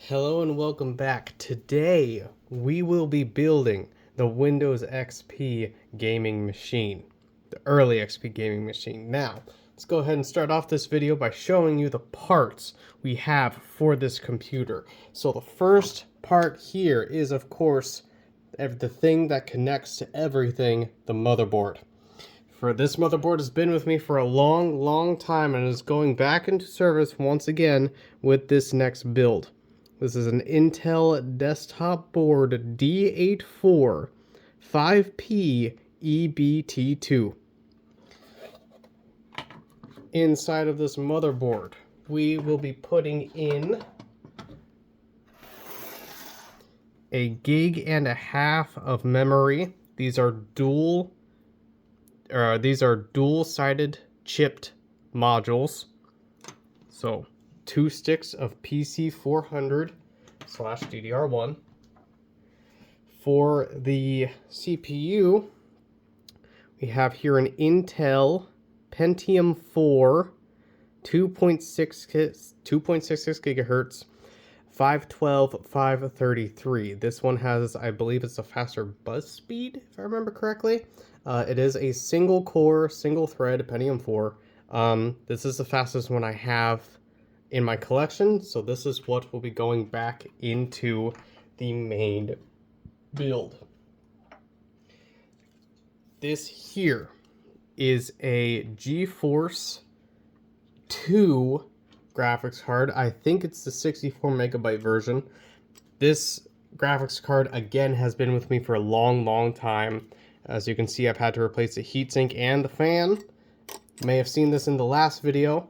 Hello and welcome back. Today we will be building the Windows XP gaming machine, the early XP gaming machine. Now, let's go ahead and start off this video by showing you the parts we have for this computer. So the first part here is, of course, the thing that connects to everything, the motherboard. This motherboard has been with me for a long time and is going back into service once again with this next build. This is an Intel desktop board D84 5P EBT2. Inside of this motherboard, we will be putting in a gig and a half of memory. These are dual-sided chipped modules. So 2 sticks of PC400/DDR1. For the CPU, we have here an Intel Pentium 4 2.66 gigahertz 512/533. This one has, I believe it's a faster buzz speed, if I remember correctly. It is a single core, single thread Pentium 4. This is the fastest one I have in my collection, so this is what will be going back into the main build. This here is a GeForce 2 graphics card. I think it's the 64 megabyte version. This graphics card again has been with me for a long time. As you can see, I've had to replace the heatsink and the fan. You may have seen this in the last video.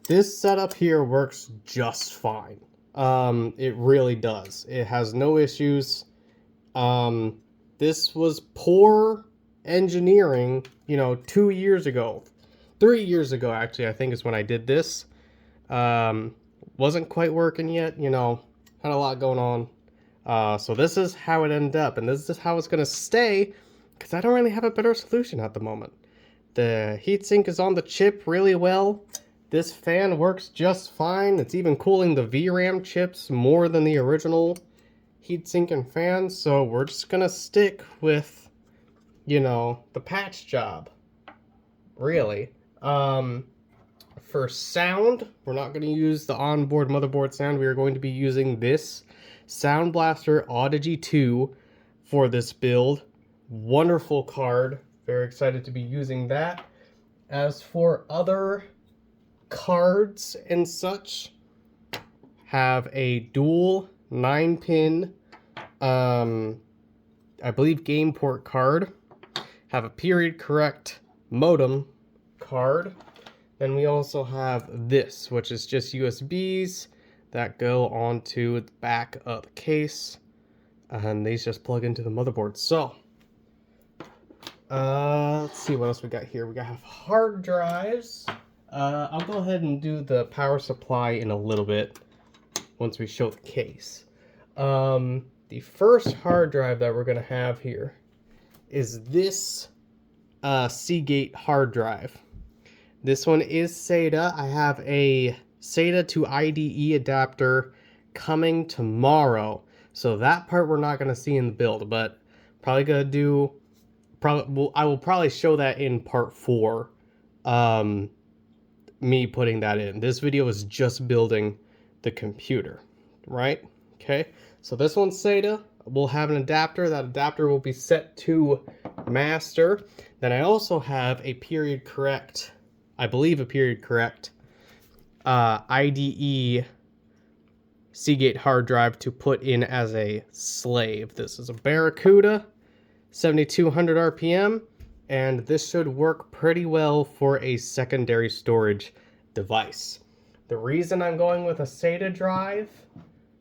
This setup here works just fine. It really does. It has no issues. This was poor engineering, 2 years ago. 3 years ago, actually, I think is when I did this. Wasn't quite working yet, had a lot going on. So this is how it ended up, and this is how it's going to stay, because I don't really have a better solution at the moment. The heatsink is on the chip really well. This fan works just fine. It's even cooling the VRAM chips more than the original heatsink and fan, so we're just going to stick with, the patch job, really. For sound, we're not going to use the onboard motherboard sound. We are going to be using this Sound Blaster Audigy 2 for this build. Wonderful card. Very excited to be using that. As for other cards and such, have a dual 9-pin, I believe game port card. Have a period correct modem card. Then we also have this, which is just USBs that go onto the back of the case, and these just plug into the motherboard. So let's see what else we got here. We got hard drives. I'll go ahead and do the power supply in a little bit once we show the case. The first hard drive that we're gonna have here is this Seagate hard drive. This one is SATA. I have a SATA to IDE adapter coming tomorrow, so that part we're not gonna see in the build, but probably gonna do. I will probably show that in part 4. Me putting that in. This video is just building the computer, right? Okay, so this one's SATA. We'll have an adapter. That adapter will be set to master. Then I also have a period correct, I believe a period correct, IDE Seagate hard drive to put in as a slave. This is a Barracuda, 7200 RPM, and this should work pretty well for a secondary storage device. The reason I'm going with a SATA drive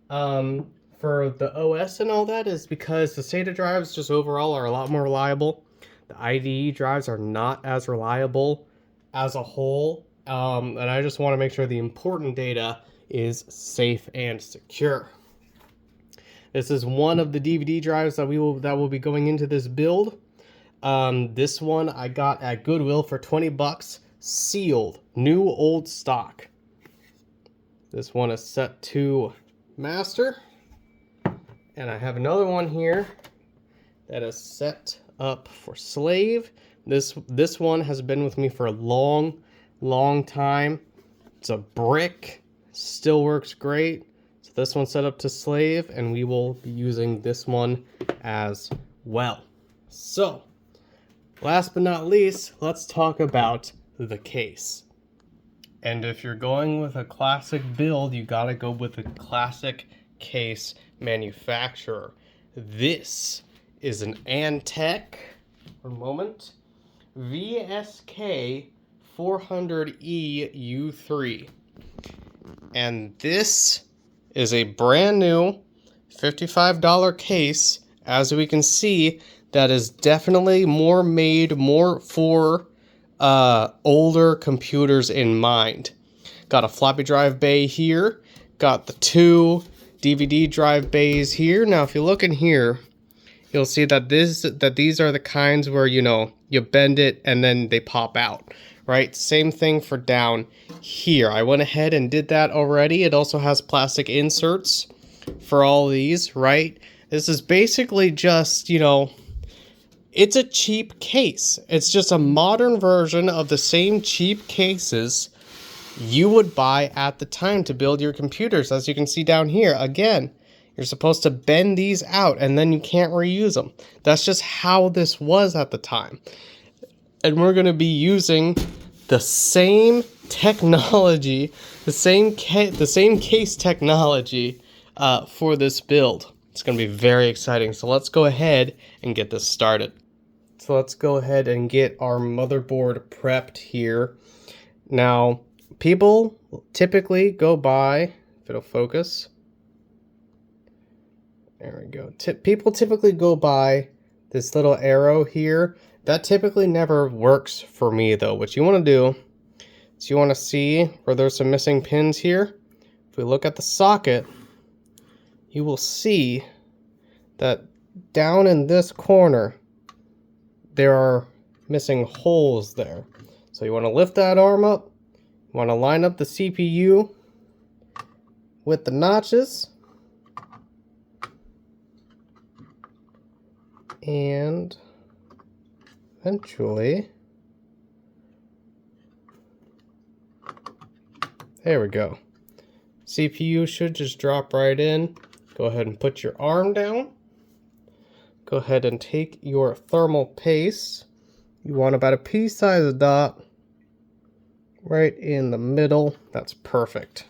for the OS and all that is because the SATA drives just overall are a lot more reliable. The IDE drives are not as reliable as a whole, and I just want to make sure the important data is safe and secure. This is one of the DVD drives that will be going into this build. This one I got at Goodwill for $20, sealed, new old stock. This one is set to master. And I have another one here that is set up for slave. This one has been with me for a long time. It's a brick, still works great. So this one's set up to slave, and we will be using this one as well. So, last but not least, let's talk about the case. And if you're going with a classic build, you gotta go with a classic case manufacturer. This is an Antec, one moment, VSK 400E U3. And this is a brand new $55 case. As we can see, that is definitely more for older computers in mind. Got a floppy drive bay here, got the 2 DVD drive bays here. Now if you look in here, you'll see that these are the kinds where, you know, you bend it and then they pop out, right? Same thing for down here. I went ahead and did that already. It also has plastic inserts for all these, right? This is basically just, you know, it's a cheap case. It's just a modern version of the same cheap cases you would buy at the time to build your computers. As you can see down here, again, you're supposed to bend these out and then you can't reuse them. That's just how this was at the time. And we're going to be using the same technology, the same case technology for this build. It's going to be very exciting. So let's go ahead and get this started. So let's go ahead and get our motherboard prepped here. Now, people typically go by, if it'll focus, there we go. People typically go by this little arrow here. That typically never works for me though. What you want to do is you want to see where there's some missing pins here. If we look at the socket, you will see that down in this corner, there are missing holes there. So you want to lift that arm up. You want to line up the CPU with the notches. And eventually, there we go. CPU should just drop right in. Go ahead and put your arm down. Go ahead and take your thermal paste. You want about a pea-sized dot right in the middle. That's perfect.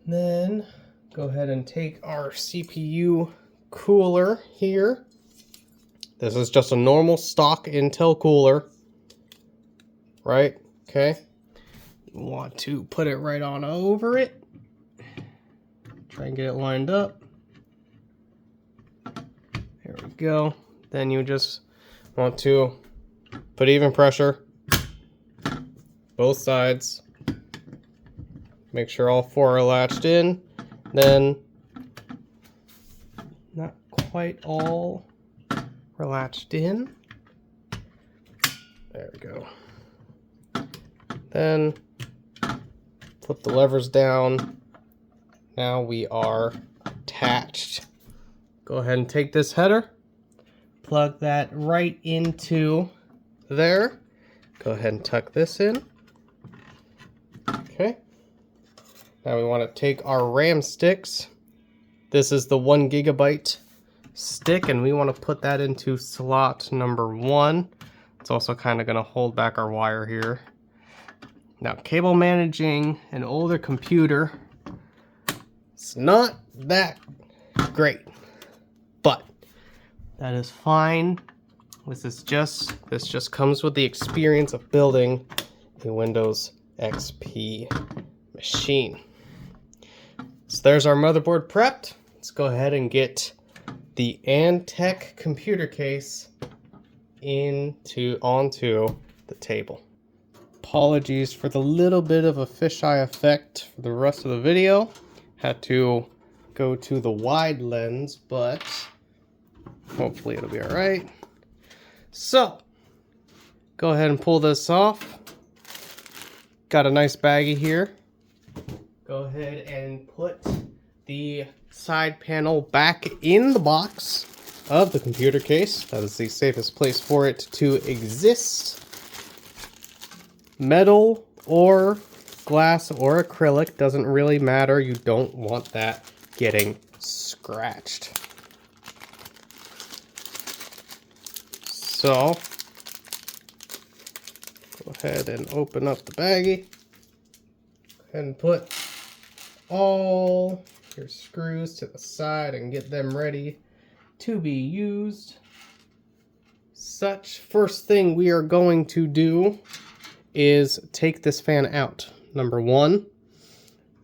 Then go ahead and take our CPU cooler here. This is just a normal stock Intel cooler, right? Okay. You want to put it right on over it. Try and get it lined up. There we go. Then you just want to put even pressure, both sides. Make sure all 4 are latched in. Then, not quite all are latched in. There we go. Then, flip the levers down. Now we are attached. Go ahead and take this header, plug that right into there. Go ahead and tuck this in. Okay. Now we want to take our RAM sticks. This is the 1 GB stick, and we want to put that into slot number 1. It's also kind of going to hold back our wire here. Now, cable managing an older computer, it's not that great, but that is fine. This just comes with the experience of building a Windows XP machine. So there's our motherboard prepped. Let's go ahead and get the Antec computer case onto the table. Apologies for the little bit of a fisheye effect for the rest of the video. Had to go to the wide lens, but hopefully it'll be all right. So, go ahead and pull this off. got a nice baggie here. Go ahead and put the side panel back in the box of the computer case. That is the safest place for it to exist. Metal or glass or acrylic, doesn't really matter. You don't want that getting scratched. So, go ahead and open up the baggie and put all your screws to the side and get them ready to be used. First thing we are going to do is take this fan out. Number one,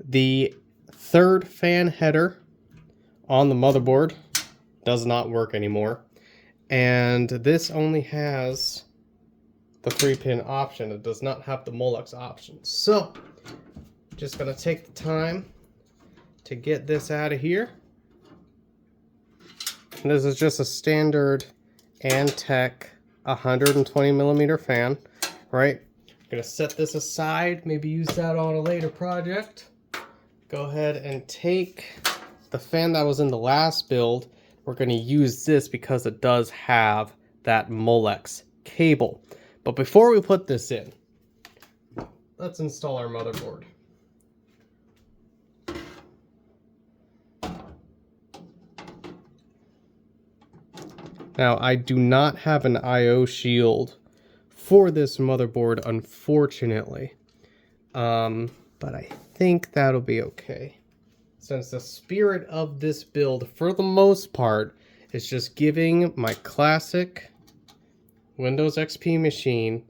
the third fan header on the motherboard does not work anymore. And this only has the 3-pin option. It does not have the Molex option. So, just gonna take the time to get this out of here. And this is just a standard Antec 120mm fan, right? I'm gonna set this aside, maybe use that on a later project. Go ahead and take the fan that was in the last build. We're gonna use this because it does have that Molex cable. But before we put this in, let's install our motherboard. Now, I do not have an I/O shield for this motherboard, unfortunately. But I think that'll be okay. Since the spirit of this build, for the most part, is just giving my classic Windows XP machine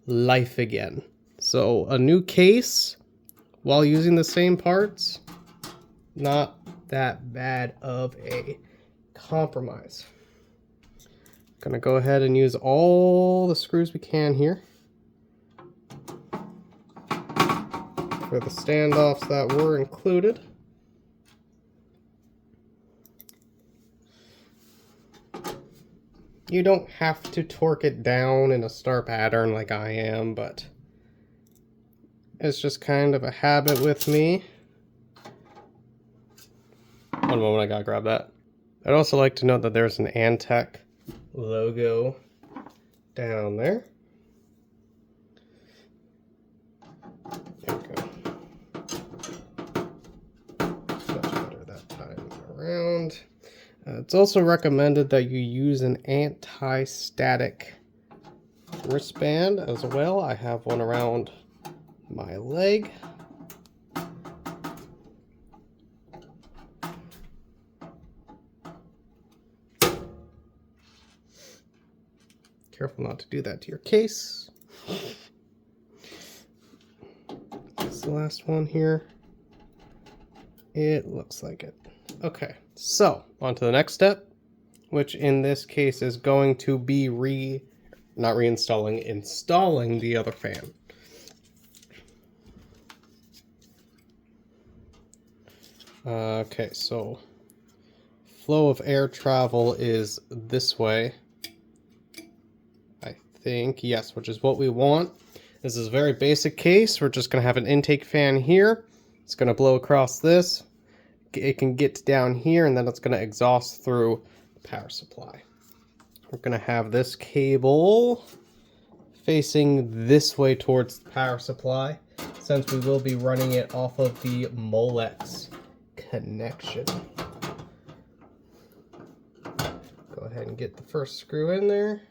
life again. So, a new case, while using the same parts, not that bad of a compromise. Gonna go ahead and use all the screws we can here for the standoffs that were included. You don't have to torque it down in a star pattern like I am, but it's just kind of a habit with me. One moment, I gotta grab that. I'd also like to note that there's an Antec logo down there. There we go. Much better that time around. It's also recommended that you use an anti-static wristband as well. I have one around my leg. Careful not to do that to your case. That's the last one here. It looks like it. Okay, so on to the next step, which in this case is going to be installing the other fan. Okay, so flow of air travel is this way. I think, yes, which is what we want. This is a very basic case. We're just going to have an intake fan here. It's going to blow across this. It can get down here, and then it's going to exhaust through the power supply. We're going to have this cable facing this way towards the power supply, since we will be running it off of the Molex connection. Go ahead and get the first screw in there,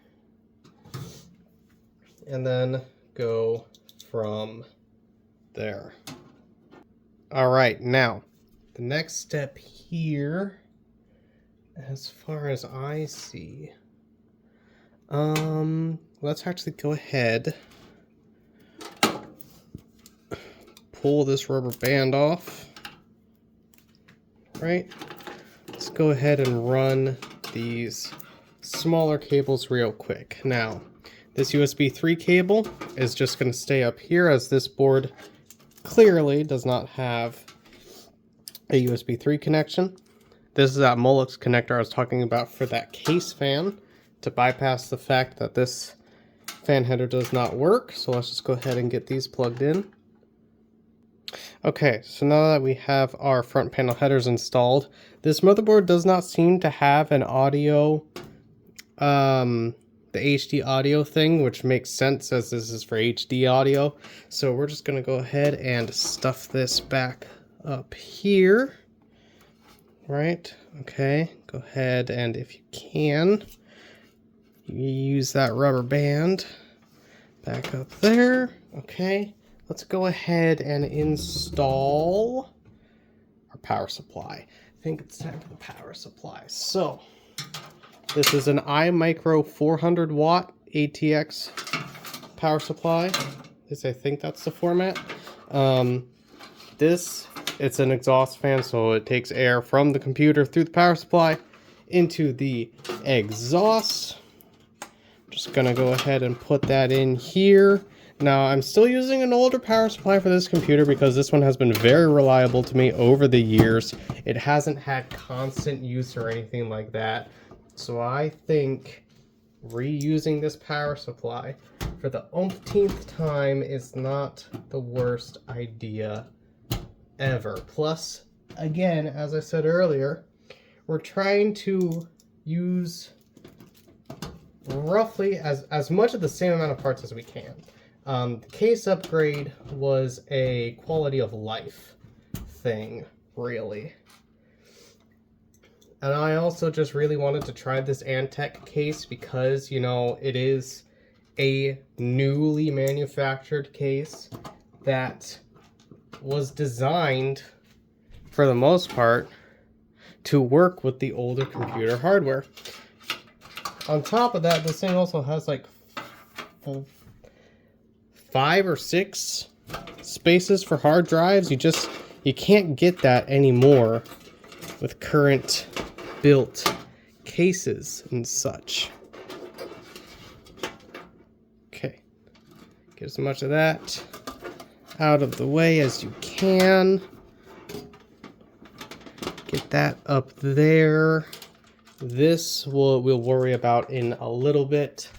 and then go from there. All right, now the next step here, as far as I see, let's actually go ahead, pull this rubber band off, right? Let's go ahead and run these smaller cables real quick. Now, this USB 3 cable is just going to stay up here, as this board clearly does not have a USB 3 connection. This is that Molex connector I was talking about for that case fan, to bypass the fact that this fan header does not work. So let's just go ahead and get these plugged in. Okay, so now that we have our front panel headers installed, this motherboard does not seem to have an audio, the HD audio thing, which makes sense as this is for HD audio. So we're just gonna go ahead and stuff this back up here. Right, okay, go ahead and if you can, use that rubber band back up there. Okay, let's go ahead and install our power supply. I think it's time for the power supply. So this is an iMicro 400 watt ATX power supply. I think that's the format. It's an exhaust fan, so it takes air from the computer through the power supply into the exhaust. Just gonna go ahead and put that in here. Now, I'm still using an older power supply for this computer because this one has been very reliable to me over the years. It hasn't had constant use or anything like that. So I think reusing this power supply for the umpteenth time is not the worst idea ever. Plus, again, as I said earlier, we're trying to use roughly as much of the same amount of parts as we can. The case upgrade was a quality of life thing, really. And I also just really wanted to try this Antec case because, you know, it is a newly manufactured case that was designed, for the most part, to work with the older computer hardware. On top of that, this thing also has like 5 or 6 spaces for hard drives. You can't get that anymore with current built cases and such. Okay, get as much of that out of the way as you can. Get that up there. This we'll worry about in a little bit.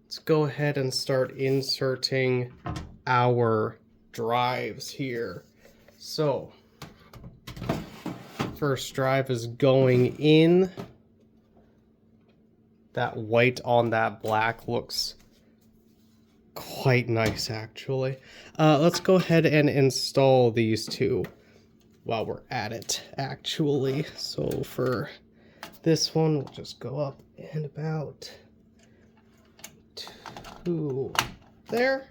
Let's go ahead and start inserting our drives here. So, first drive is going in. That white on that black looks quite nice, actually. Let's go ahead and install these two while we're at it, actually. So for this one, we'll just go up and about to there.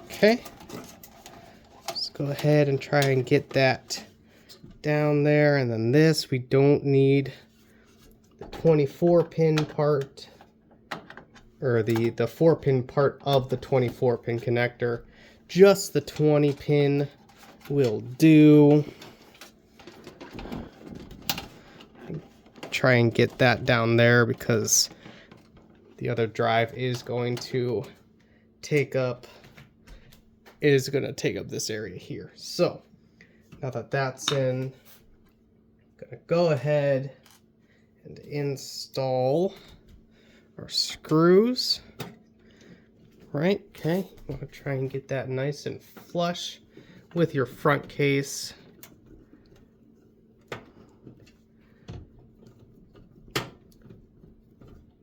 Okay. Let's go ahead and try and get that down there. And then this, we don't need the 24-pin part, or the 4-pin part of the 24-pin connector. Just the 20-pin will do. Try and get that down there because the other drive is going to take up this area here. So now that that's in, I'm gonna go ahead and install our screws. Right, okay, I'm gonna try and get that nice and flush with your front case.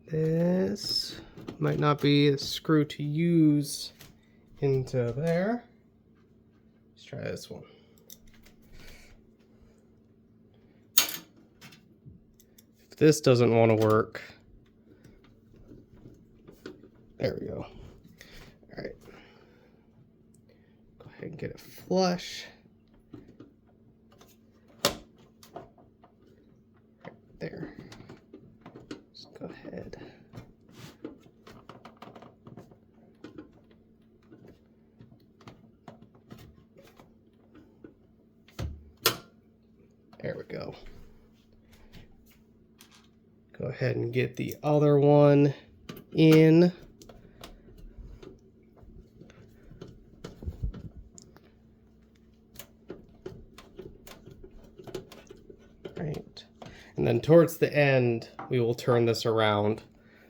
This might not be a screw to use into there. Let's try this one. If this doesn't want to work, there we go. All right, go ahead and get it flush. Right there. Just go ahead. There we go. Go ahead and get the other one in. Right. And then towards the end, we will turn this around,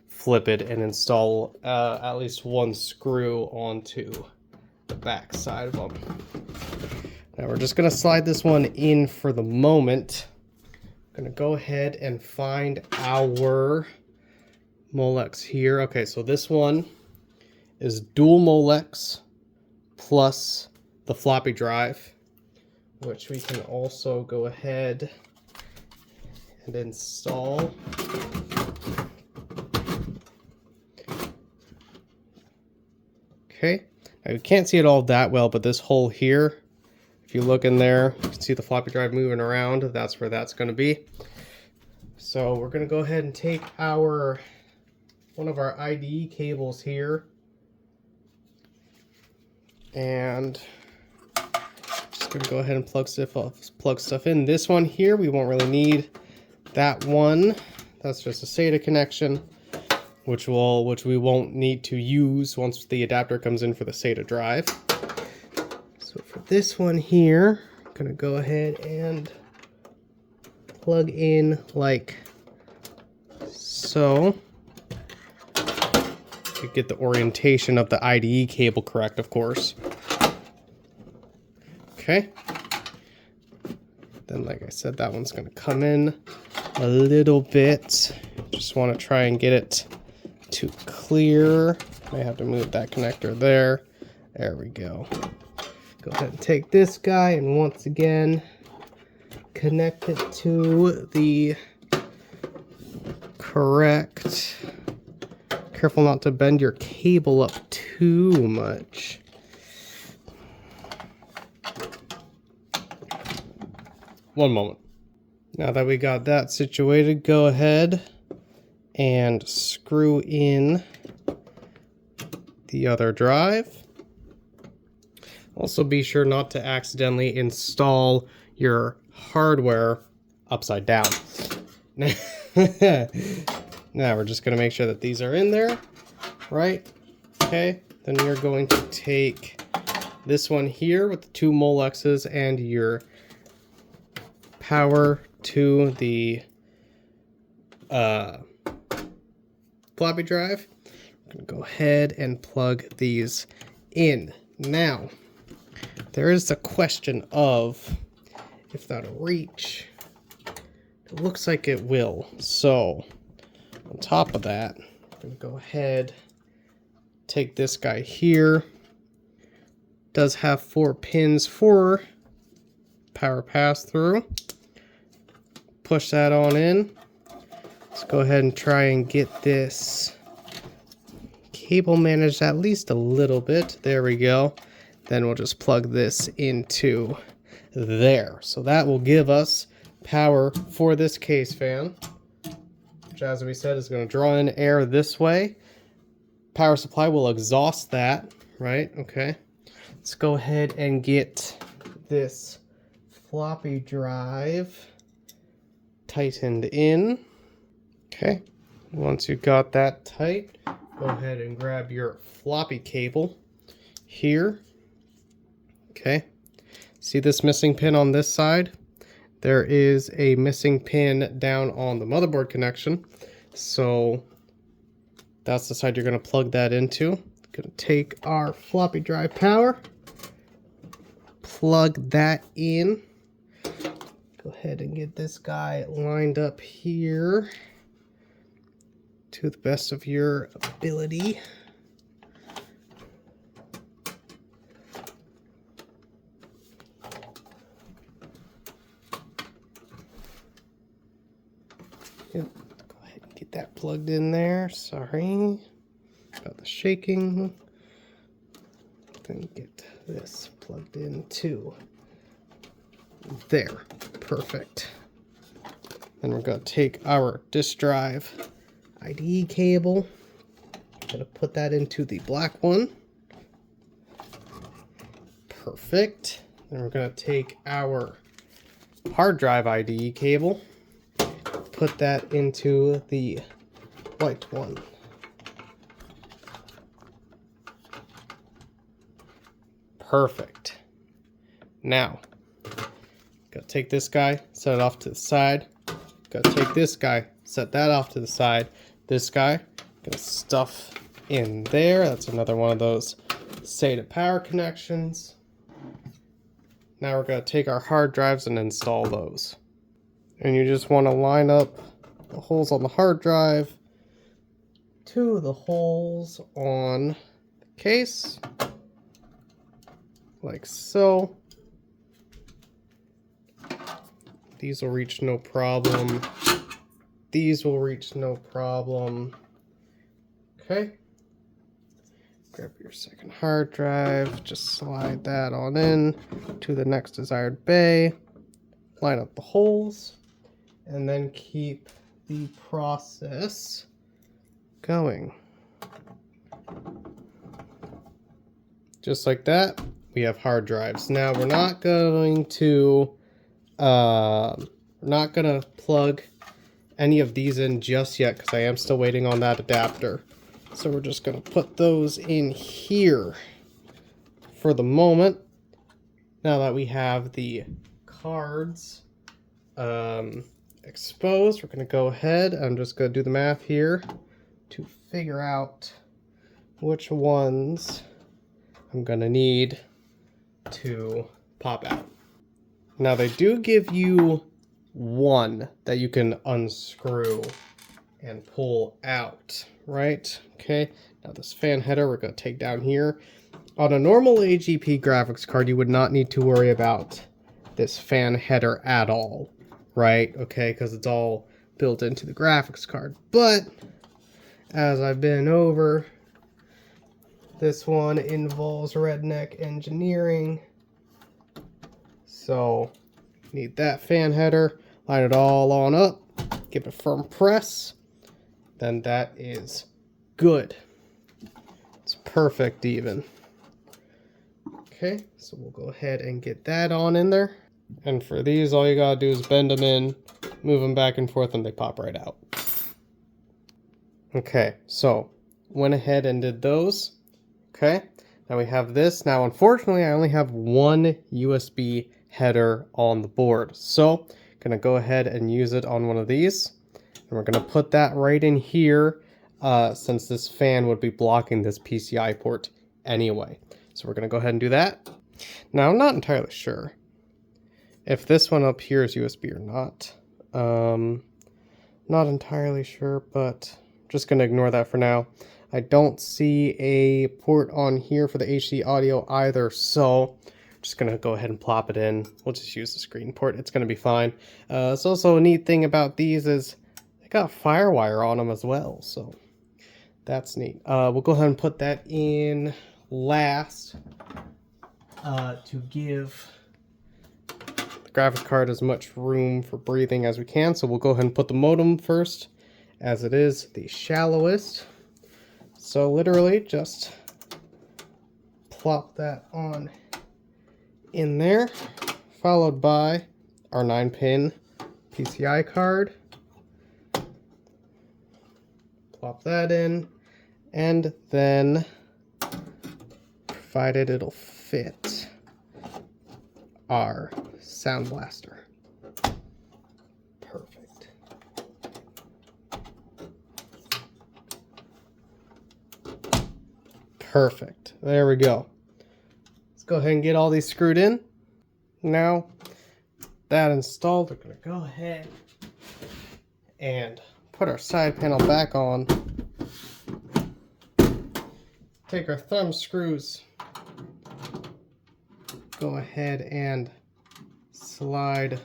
flip it, and install at least one screw onto back side of them. Now we're just gonna slide this one in for the moment. I'm gonna go ahead and find our Molex here. Okay, so this one is dual Molex plus the floppy drive, which we can also go ahead and install. Okay, now you can't see it all that well, but this hole here, if you look in there, you can see the floppy drive moving around. That's where that's going to be. So we're going to go ahead and take one of our IDE cables here, and just going to go ahead and plug stuff in. This one here, we won't really need. That one, that's just a SATA connection, which we won't need to use once the adapter comes in for the SATA drive. So for this one here, I'm gonna go ahead and plug in like so. You get the orientation of the IDE cable correct, of course. Okay. Then, like I said, that one's gonna come in a little bit. Just want to try and get it to clear. May have to move that connector there. There we go. Go ahead and take this guy and once again connect it to the correct. Careful not to bend your cable up too much. One moment. Now that we got that situated, go ahead and screw in the other drive. Also be sure not to accidentally install your hardware upside down. Now we're just going to make sure that these are in there, right? Okay, then you're going to take this one here with the two Molexes and your power to the floppy drive. I'm going to go ahead and plug these in. Now, there is the question of if that'll reach. It looks like it will. So, on top of that, I'm going to go ahead, take this guy here. It does have 4 pins for power pass-through. Push that on in. Let's go ahead and try and get this cable managed at least a little bit. There we go. Then we'll just plug this into there. So that will give us power for this case fan, which, as we said, is going to draw in air this way. Power supply will exhaust that, right? Okay. Let's go ahead and get this floppy drive tightened in. Okay, once you got that tight, go ahead and grab your floppy cable here. Okay, see this missing pin on this side? There is a missing pin down on the motherboard connection, so that's the side you're going to plug that into. Going to take our floppy drive power, plug that in. Go ahead and get this guy lined up here to the best of your ability. Yep. Go ahead and get that plugged in there. Sorry about the shaking. Then get this plugged in too. There. Perfect. Then we're going to take our disk drive IDE cable. Going to put that into the black one. Perfect. Then we're going to take our hard drive IDE cable, put that into the white one. Perfect. Now, gotta take this guy, set it off to the side. Gotta take this guy, set that off to the side. This guy, gonna stuff in there. That's another one of those SATA power connections. Now we're going to take our hard drives and install those. And you just want to line up the holes on the hard drive to the holes on the case, like so. These will reach no problem. These will reach no problem. Okay. Grab your second hard drive, just slide that on in to the next desired bay, line up the holes, and then keep the process going. Just like that, we have hard drives. Now we're not going to plug any of these in just yet because I am still waiting on that adapter. So we're just going to put those in here for the moment. Now that we have the cards exposed, we're going to go ahead. I'm just going to do the math here to figure out which ones I'm going to need to pop out. Now they do give you one that you can unscrew and pull out, right? Okay, now this fan header we're going to take down here. On a normal AGP graphics card, you would not need to worry about this fan header at all, right? Okay, because it's all built into the graphics card. But as I've been over, this one involves redneck engineering. So, need that fan header, line it all on up, give it a firm press, then that is good. It's perfect even. Okay, so we'll go ahead and get that on in there. And for these, all you gotta do is bend them in, move them back and forth, and they pop right out. Okay, so went ahead and did those. Okay, now we have this. Now, unfortunately, I only have one USB header on the board. So, gonna go ahead and use it on one of these. And we're gonna put that right in here since this fan would be blocking this PCI port anyway. So we're gonna go ahead and do that. Now, I'm not entirely sure if this one up here is USB or not. Not entirely sure, but I'm just gonna ignore that for now. I don't see a port on here for the HD audio either, so I'm just gonna go ahead and plop it in. We'll just use the screen port, it's gonna be fine. It's also a neat thing about these is they got FireWire on them as well, so that's neat. We'll go ahead and put that in last to give the graphics card as much room for breathing as we can. So we'll go ahead and put the modem first, as it is the shallowest. So literally just plop that on in there, followed by our 9-pin PCI card. Plop that in, and then, provided it'll fit, our Sound Blaster. Perfect. Perfect. There we go. Let's go ahead and get all these screwed in. Now, that installed, we're going to go ahead and put our side panel back on. Take our thumb screws. Go ahead and slide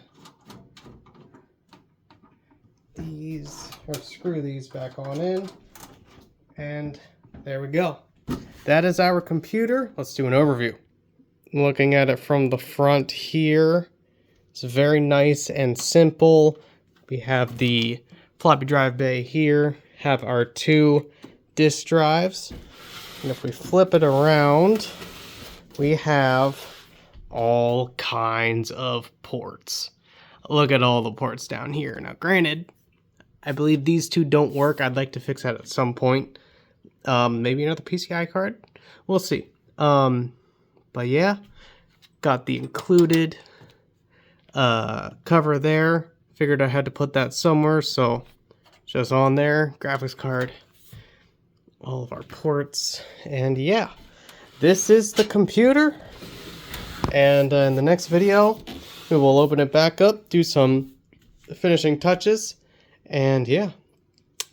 these, or screw these back on in. And there we go. That is our computer. Let's do an overview. Looking at it from the front here, it's very nice and simple. We have the floppy drive bay here, have our 2 disk drives, and if we flip it around, we have all kinds of ports. Look at all the ports down here. Now granted, I believe these 2 don't work. I'd like to fix that at some point. Maybe another PCI card. We'll see. But yeah, got the included cover there. Figured I had to put that somewhere, so just on there. Graphics card, all of our ports, and yeah, this is the computer. And in the next video, we will open it back up, do some finishing touches, and yeah,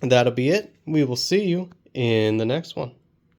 that'll be it. We will see you in the next one.